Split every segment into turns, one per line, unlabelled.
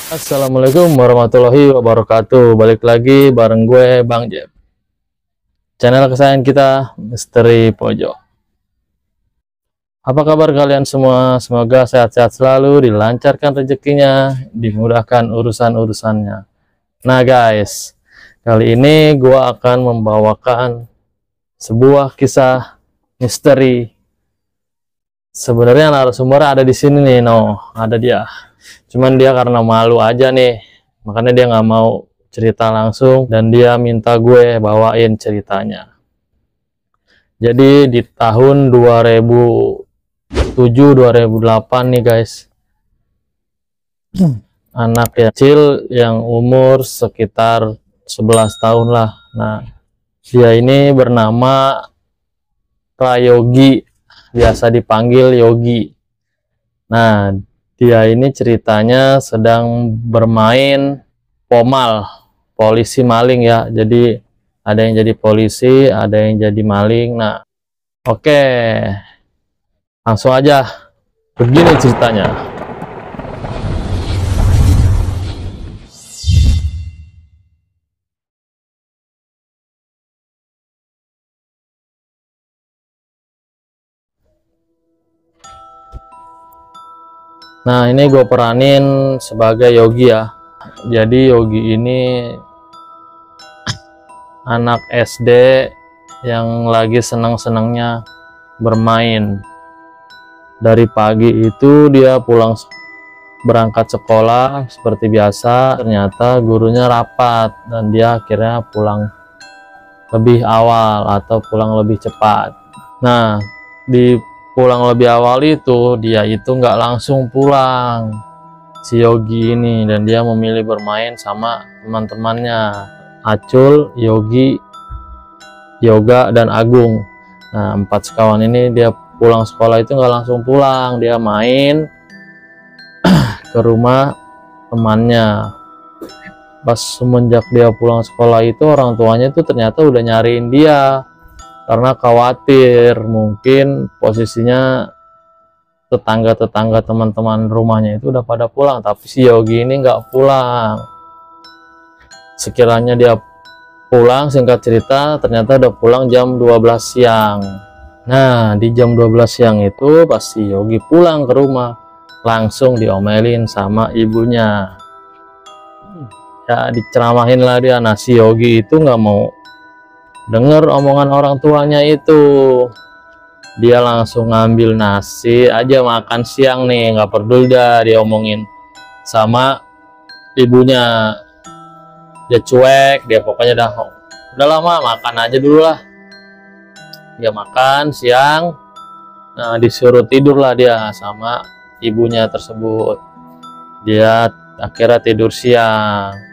Assalamualaikum warahmatullahi wabarakatuh. Balik lagi bareng gue Bang Jeb. Channel kesayangan kita Misteri Pojok. Apa kabar kalian semua? Semoga sehat-sehat selalu, dilancarkan rezekinya, dimudahkan urusan-urusannya. Nah guys, kali ini gue akan membawakan sebuah kisah misteri. Sebenarnya narasumber ada di sini nih, ada dia. Cuman dia karena malu aja nih, makanya dia nggak mau cerita langsung dan dia minta gue bawain ceritanya. Jadi di tahun 2007-2008 nih guys, anak kecil yang umur sekitar 11 tahun lah. Nah, dia ini bernama Prayogi, biasa dipanggil Yogi. Nah, dia ini ceritanya sedang bermain pomal, polisi maling ya. Jadi ada yang jadi polisi, ada yang jadi maling. Nah, oke, langsung aja. Begini ceritanya. Nah, ini gue peranin sebagai Yogi ya. Jadi Yogi ini anak SD yang lagi senang-senangnya bermain. Dari pagi itu dia berangkat sekolah seperti biasa. Ternyata gurunya rapat dan dia akhirnya pulang lebih awal atau pulang lebih cepat. Nah, di pulang lebih awal itu dia itu nggak langsung pulang, si Yogi ini, dan dia memilih bermain sama teman-temannya, Acul, Yogi, Yoga, dan Agung. Nah, 4 sekawan ini dia pulang sekolah itu nggak langsung pulang, dia main ke rumah temannya. Pas semenjak dia pulang sekolah itu orang tuanya itu ternyata udah nyariin dia karena khawatir mungkin posisinya tetangga-tetangga teman-teman rumahnya itu udah pada pulang, tapi si Yogi ini nggak pulang. Sekiranya dia pulang, singkat cerita ternyata udah pulang jam 12 siang. Nah, di jam 12 siang itu pas si Yogi pulang ke rumah langsung diomelin sama ibunya. Ya diceramahin lah dia. Nah, si Yogi itu nggak mau dengar omongan orang tuanya itu. Dia langsung ngambil nasi aja makan siang nih, nggak peduli dah dia omongin sama ibunya. Dia cuek, dia pokoknya udah lama makan aja dulu lah. Dia makan siang. Nah, disuruh tidur lah dia sama ibunya tersebut. Dia akhirnya tidur siang.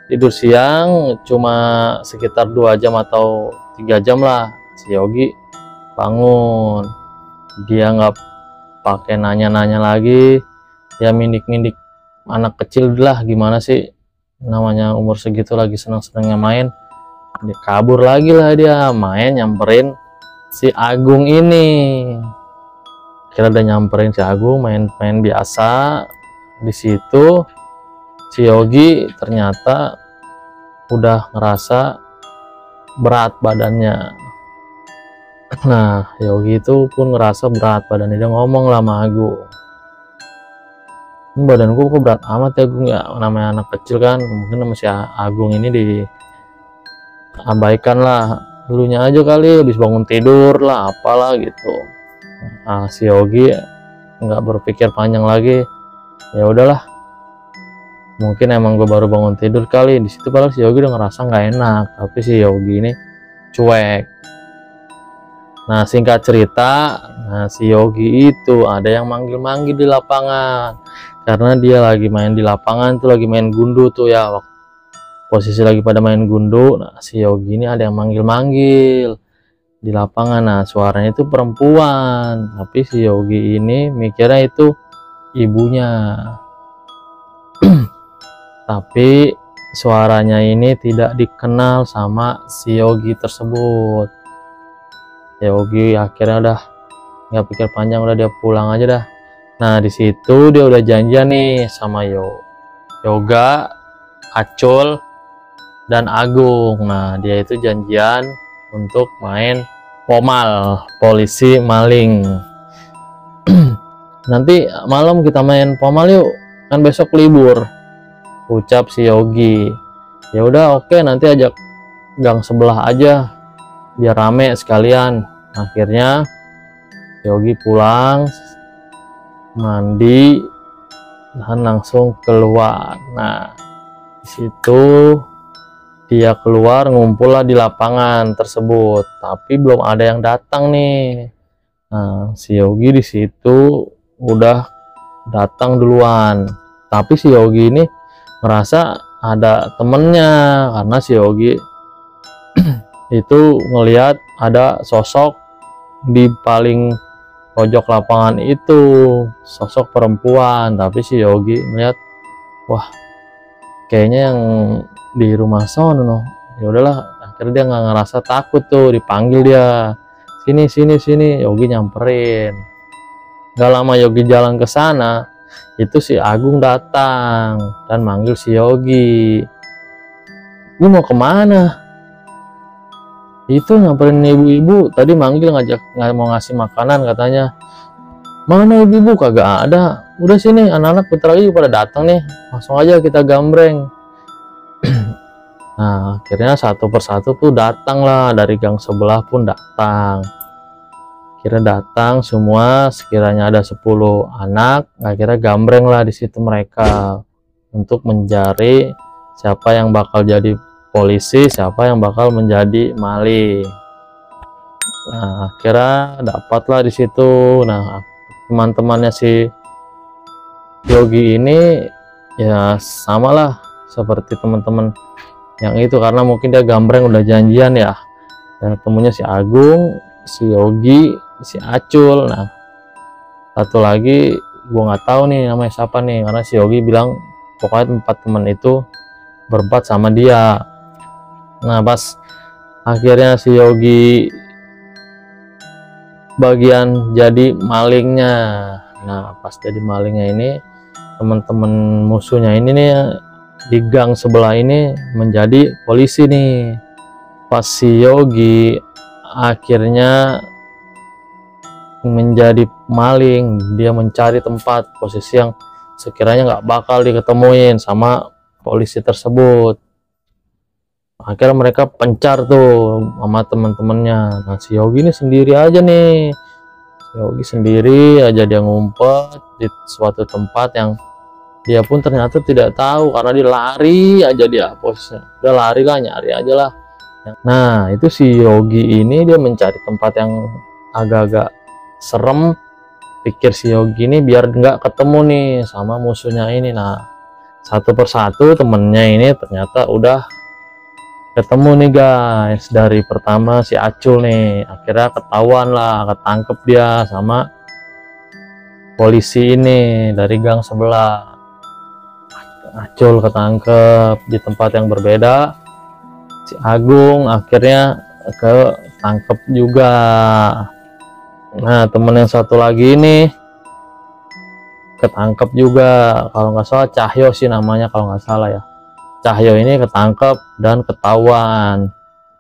Tidur siang cuma sekitar 2 jam atau 3 jam lah si Yogi bangun. Dia nggak pakai nanya-nanya lagi, dia mindik-mindik anak kecil lah, gimana sih namanya umur segitu lagi senang-senangnya main. Dia kabur lagi lah, dia main nyamperin si Agung ini. Kira udah nyamperin si Agung, main-main biasa. Di situ si Yogi ternyata udah ngerasa berat badannya. Nah, Yogi itu pun ngerasa berat badannya. Dia ngomong lah sama Agung, ini badanku kok berat amat ya Agung ya. Namanya anak kecil kan, mungkin sama si Agung ini diabaikan lah, dulunya aja kali habis bangun tidur lah apalah gitu. Nah, si Yogi nggak berpikir panjang lagi, ya udahlah, mungkin emang gue baru bangun tidur kali. Di situ padahal si Yogi udah ngerasa nggak enak, tapi si Yogi ini cuek. Nah, singkat cerita, si Yogi itu ada yang manggil-manggil di lapangan karena dia lagi main di lapangan tuh, lagi main gundu tuh ya, posisi lagi pada main gundu. Nah, si Yogi ini ada yang manggil-manggil di lapangan. Nah, suaranya itu perempuan, tapi si Yogi ini mikirnya itu ibunya. Tapi suaranya ini tidak dikenal sama si Yogi tersebut. Yogi akhirnya udah nggak pikir panjang, udah dia pulang aja dah. Nah, di situ dia udah janjian nih sama Yoga, Acul, dan Agung. Nah, dia itu janjian untuk main pomal, polisi maling. Nanti malam kita main pomal yuk, kan besok libur, ucap si Yogi. Ya udah, oke, nanti ajak gang sebelah aja biar rame sekalian. Akhirnya Yogi pulang, mandi, dan langsung keluar. Nah, di situ dia keluar, ngumpul lah di lapangan tersebut, tapi belum ada yang datang nih. Nah, si Yogi di situ udah datang duluan, tapi si Yogi ini merasa ada temennya, karena si Yogi itu ngelihat ada sosok di paling pojok lapangan itu, sosok perempuan. Tapi si Yogi melihat, wah, kayaknya yang di rumah sono. Ya udahlah, akhirnya dia nggak ngerasa takut tuh, dipanggil dia, sini sini sini. Yogi nyamperin. Gak lama Yogi jalan ke sana, itu si Agung datang dan manggil si Yogi. Lu mau kemana? Itu nyamperin ibu-ibu tadi, manggil ngajak, nggak mau ngasih makanan katanya. Mana ibu-ibu? Kagak ada. Udah sini, anak-anak bentar lagi pada datang nih, langsung aja kita gambreng. Nah, akhirnya satu persatu tuh datang lah, dari gang sebelah pun datang. Akhirnya datang semua, sekiranya ada 10 anak. Akhirnya gambreng lah di situ mereka untuk mencari siapa yang bakal jadi polisi, siapa yang bakal menjadi maling. Nah, akhirnya dapatlah di situ. Nah, teman-temannya si Yogi ini ya samalah seperti teman-teman yang itu, karena mungkin dia gambreng udah janjian ya. Dan temunya si Agung, si Yogi, si Acul. Nah, satu lagi gua nggak tahu nih namanya siapa nih, karena si Yogi bilang pokoknya 4 teman itu berempat sama dia. Nah, pas akhirnya si Yogi bagian jadi malingnya. Nah, pas jadi malingnya ini, teman-teman musuhnya ini nih di gang sebelah ini menjadi polisi nih. Pas si Yogi akhirnya menjadi maling, dia mencari tempat posisi yang sekiranya nggak bakal diketemuin sama polisi tersebut. Akhirnya mereka pencar tuh sama teman-temannya. Nah, si Yogi ini sendiri aja nih. Si Yogi sendiri aja, dia ngumpet di suatu tempat yang dia pun ternyata tidak tahu, karena dia lari aja dia posnya. Udah lari lah, nyari aja lah. Nah, itu si Yogi ini dia mencari tempat yang agak-agak serem. Pikir si Yogi ini biar nggak ketemu nih sama musuhnya ini. Nah, satu persatu temennya ini ternyata udah ketemu nih guys. Dari pertama si Acul nih, akhirnya ketahuan lah, ketangkep dia sama polisi ini dari gang sebelah. Acul ketangkep di tempat yang berbeda, si Agung akhirnya ketangkep juga. Nah, temen yang satu lagi ini ketangkep juga, kalau nggak salah Cahyo sih namanya, kalau nggak salah ya. Cahyo ini ketangkep dan ketahuan.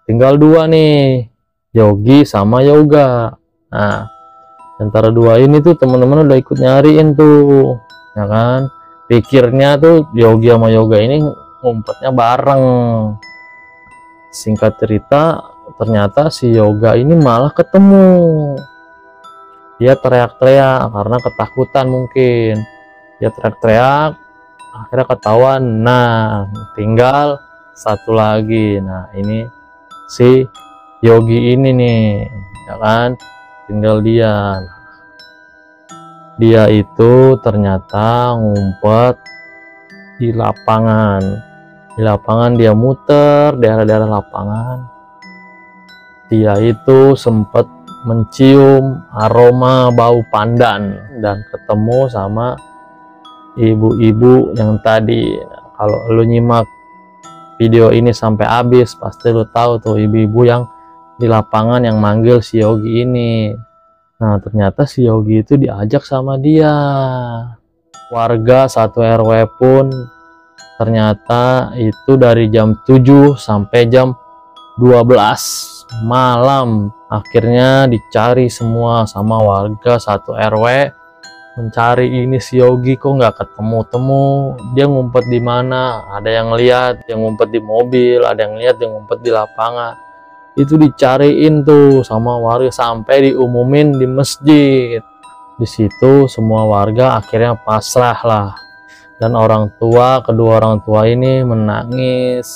Tinggal 2 nih, Yogi sama Yoga. Nah, antara 2 ini tuh teman-teman udah ikut nyariin tuh, ya kan. Pikirnya tuh Yogi sama Yoga ini ngumpetnya bareng. Singkat cerita, ternyata si Yoga ini malah ketemu. Dia teriak-teriak karena ketakutan mungkin. Dia teriak-teriak, akhirnya ketahuan. Nah, tinggal satu lagi. Nah, ini si Yogi ini nih, ya kan, tinggal dia. Dia itu ternyata ngumpet di lapangan. Di lapangan dia muter daerah-daerah lapangan. Dia itu sempat mencium aroma bau pandan dan ketemu sama ibu-ibu yang tadi. Nah, kalau lu nyimak video ini sampai habis, pasti lu tahu tuh ibu-ibu yang di lapangan yang manggil si Yogi ini. Nah, ternyata si Yogi itu diajak sama dia. Warga satu RW pun Ternyata itu dari jam 7 sampai jam 12 malam. Akhirnya dicari semua sama warga satu RW, mencari ini si Yogi kok nggak ketemu-temu, dia ngumpet di mana. Ada yang lihat dia ngumpet di mobil, ada yang lihat dia ngumpet di lapangan. Itu dicariin tuh sama warga sampai diumumin di masjid. Di situ semua warga akhirnya pasrah lah, dan kedua orang tua ini menangis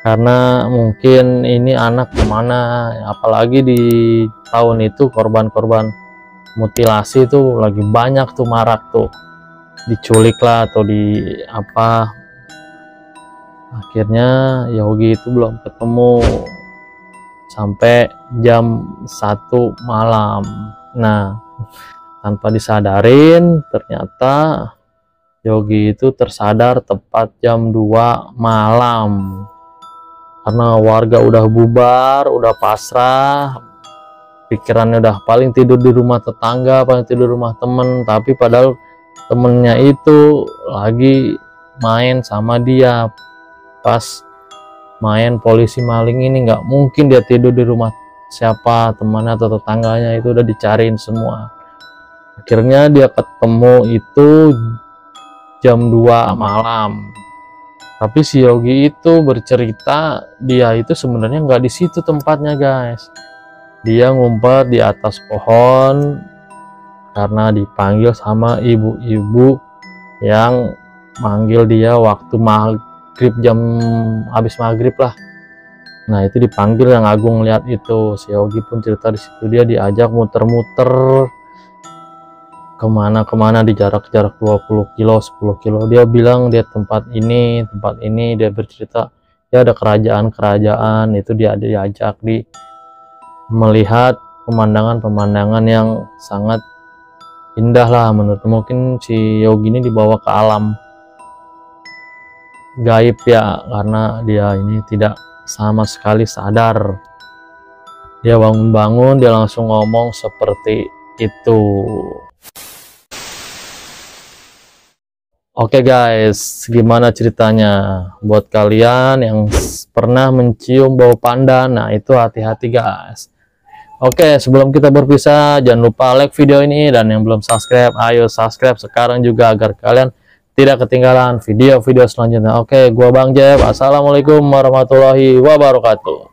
karena mungkin ini anak kemana. Apalagi di tahun itu korban-korban mutilasi itu lagi banyak tuh, marak tuh, diculik lah atau di apa. Akhirnya Yogi itu belum ketemu sampai jam 1 malam. Nah, tanpa disadarin ternyata Yogi itu tersadar tepat jam 2 malam. Karena warga udah bubar, udah pasrah, pikirannya udah paling tidur di rumah tetangga, paling tidur di rumah temen. Tapi padahal temennya itu lagi main sama dia. Pas main polisi maling ini, nggak mungkin dia tidur di rumah siapa temannya atau tetangganya. Itu udah dicariin semua. Akhirnya dia ketemu itu jam 2 malam. Tapi si Yogi itu bercerita dia itu sebenarnya nggak di situ tempatnya, guys. Dia ngumpet di atas pohon karena dipanggil sama ibu-ibu yang manggil dia waktu maghrib, habis maghrib lah. Nah, itu dipanggil, yang Agung lihat itu. Si Yogi pun cerita di situ dia diajak muter-muter kemana-kemana di jarak-jarak 20 kilo, 10 kilo. Dia bilang dia tempat ini. Dia bercerita ya ada kerajaan-kerajaan, itu dia diajak melihat pemandangan-pemandangan yang sangat indah lah menurut. Mungkin si Yogi ini dibawa ke alam gaib ya, karena dia ini tidak sama sekali sadar. Dia bangun-bangun dia langsung ngomong seperti itu. Oke guys, gimana ceritanya buat kalian yang pernah mencium bau panda? Nah, itu hati-hati guys. Oke, sebelum kita berpisah jangan lupa like video ini, dan yang belum subscribe ayo subscribe sekarang juga agar kalian tidak ketinggalan video-video selanjutnya. Oke, gua Bang Jeff. Assalamualaikum warahmatullahi wabarakatuh.